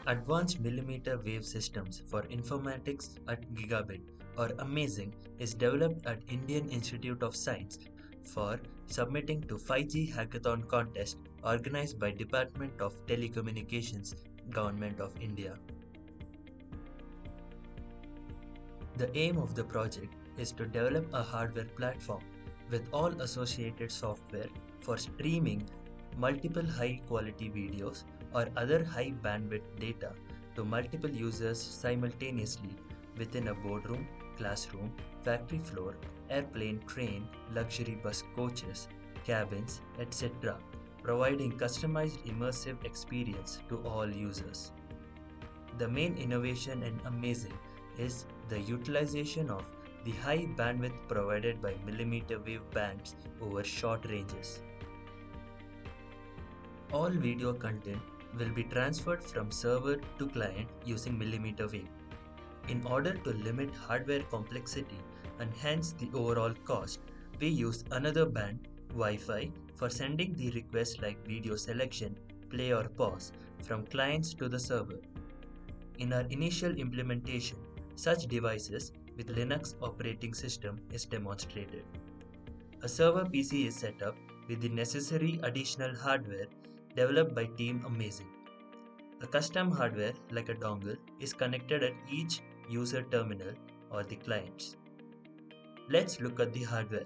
Advanced Millimeter Wave Systems for Informatics at Gigabit, or Amazing, is developed at Indian Institute of Science for submitting to 5G Hackathon contest organized by Department of Telecommunications, Government of India. The aim of the project is to develop a hardware platform with all associated software for streaming multiple high-quality videos or other high-bandwidth data to multiple users simultaneously within a boardroom, classroom, factory floor, airplane, train, luxury bus coaches, cabins, etc., providing customized immersive experience to all users. The main innovation and amazing is the utilization of the high bandwidth provided by millimeter wave bands over short ranges. All video content will be transferred from server to client using millimeter wave. In order to limit hardware complexity and hence the overall cost, we use another band, Wi-Fi, for sending the requests like video selection, play or pause from clients to the server. In our initial implementation, such devices with Linux operating system is demonstrated. A server PC is set up with the necessary additional hardware developed by Team Amazing. A custom hardware like a dongle is connected at each user terminal or the clients. Let's look at the hardware.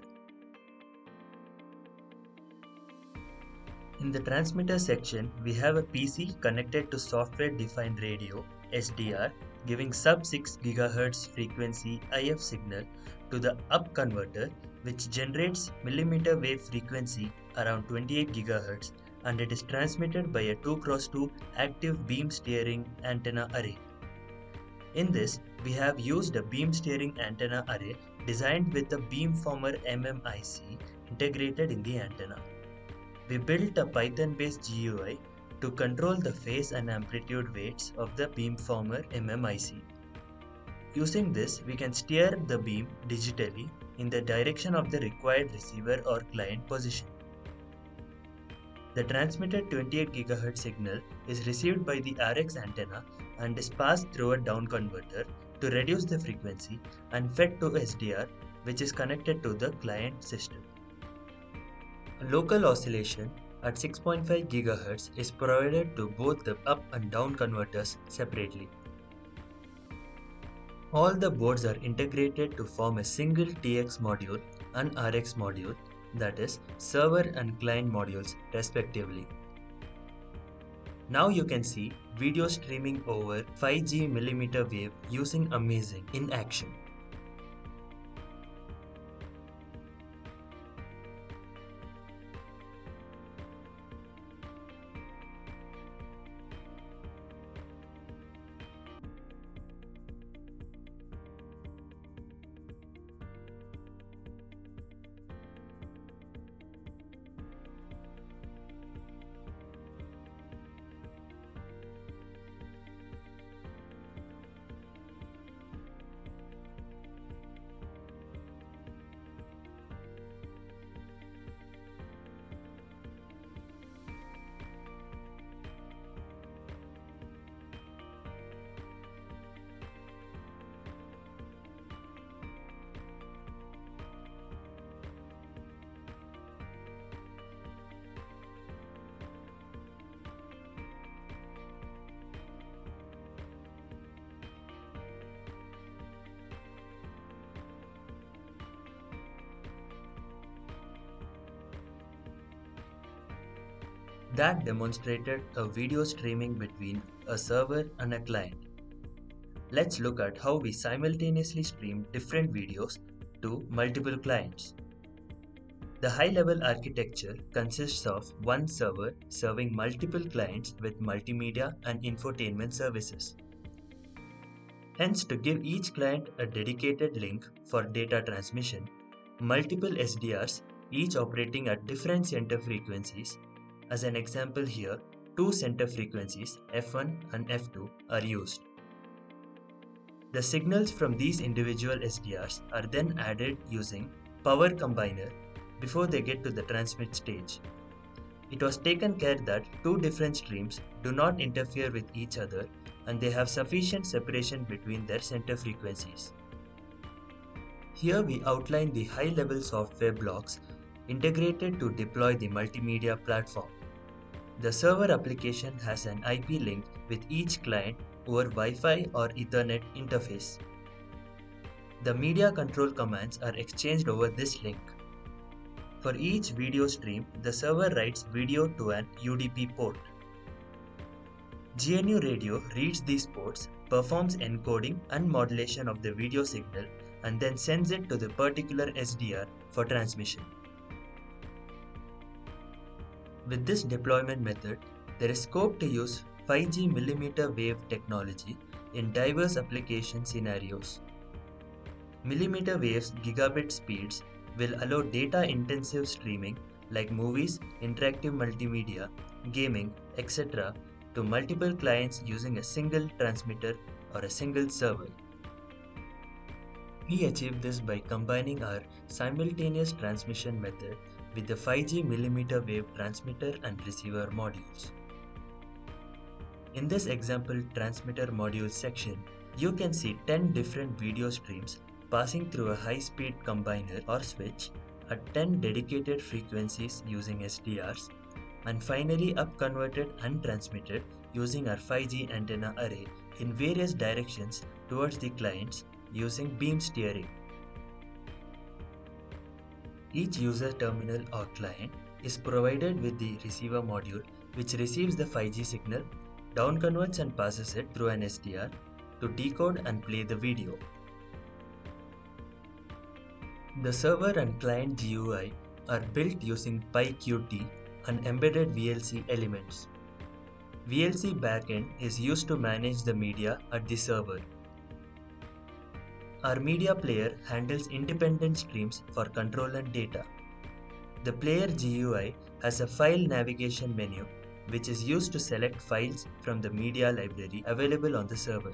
In the transmitter section, we have a PC connected to software defined radio SDR giving sub 6 GHz frequency IF signal to the up converter which generates millimeter wave frequency around 28 GHz and it is transmitted by a 2x2 active beam steering antenna array. In this, we have used a beam steering antenna array designed with a beamformer MMIC integrated in the antenna. We built a Python-based GUI to control the phase and amplitude weights of the beamformer MMIC. Using this, we can steer the beam digitally in the direction of the required receiver or client position. The transmitted 28 GHz signal is received by the RX antenna and is passed through a down converter to reduce the frequency and fed to SDR, which is connected to the client system. A local oscillation at 6.5 GHz is provided to both the up and down converters separately. All the boards are integrated to form a single TX module and RX module, that is, server and client modules respectively. Now you can see video streaming over 5G millimeter wave using Amazing in action. That demonstrated a video streaming between a server and a client. Let's look at how we simultaneously stream different videos to multiple clients. The high-level architecture consists of one server serving multiple clients with multimedia and infotainment services. Hence, to give each client a dedicated link for data transmission, multiple SDRs, each operating at different center frequencies. As an example here, two center frequencies F1 and F2 are used. The signals from these individual SDRs are then added using Power Combiner before they get to the transmit stage. It was taken care that two different streams do not interfere with each other and they have sufficient separation between their center frequencies. Here we outline the high-level software blocks integrated to deploy the multimedia platform. The server application has an IP link with each client over Wi-Fi or Ethernet interface. The media control commands are exchanged over this link. For each video stream, the server writes video to an UDP port. GNU Radio reads these ports, performs encoding and modulation of the video signal, and then sends it to the particular SDR for transmission. With this deployment method, there is scope to use 5G millimeter wave technology in diverse application scenarios. Millimeter waves gigabit speeds will allow data-intensive streaming like movies, interactive multimedia, gaming, etc. to multiple clients using a single transmitter or a single server. We achieve this by combining our simultaneous transmission method with the 5G millimeter wave transmitter and receiver modules. In this example transmitter module section, you can see 10 different video streams passing through a high-speed combiner or switch at 10 dedicated frequencies using SDRs, and finally up-converted and transmitted using our 5G antenna array in various directions towards the clients using beam steering. Each user terminal or client is provided with the receiver module which receives the 5G signal, downconverts and passes it through an SDR to decode and play the video. The server and client GUI are built using PyQt and embedded VLC elements. VLC backend is used to manage the media at the server. Our media player handles independent streams for control and data. The player GUI has a file navigation menu which is used to select files from the media library available on the server.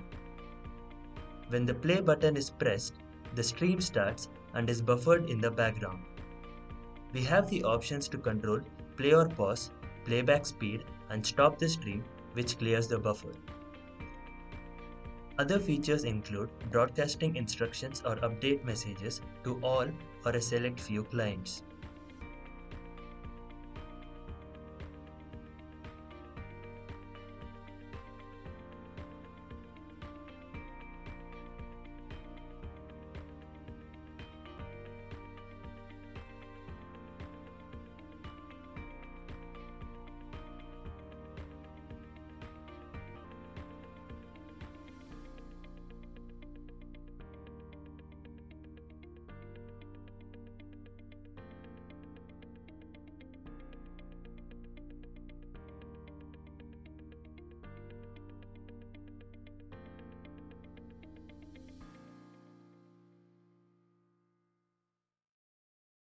When the play button is pressed, the stream starts and is buffered in the background. We have the options to control play or pause, playback speed, and stop the stream, which clears the buffer. Other features include broadcasting instructions or update messages to all or a select few clients.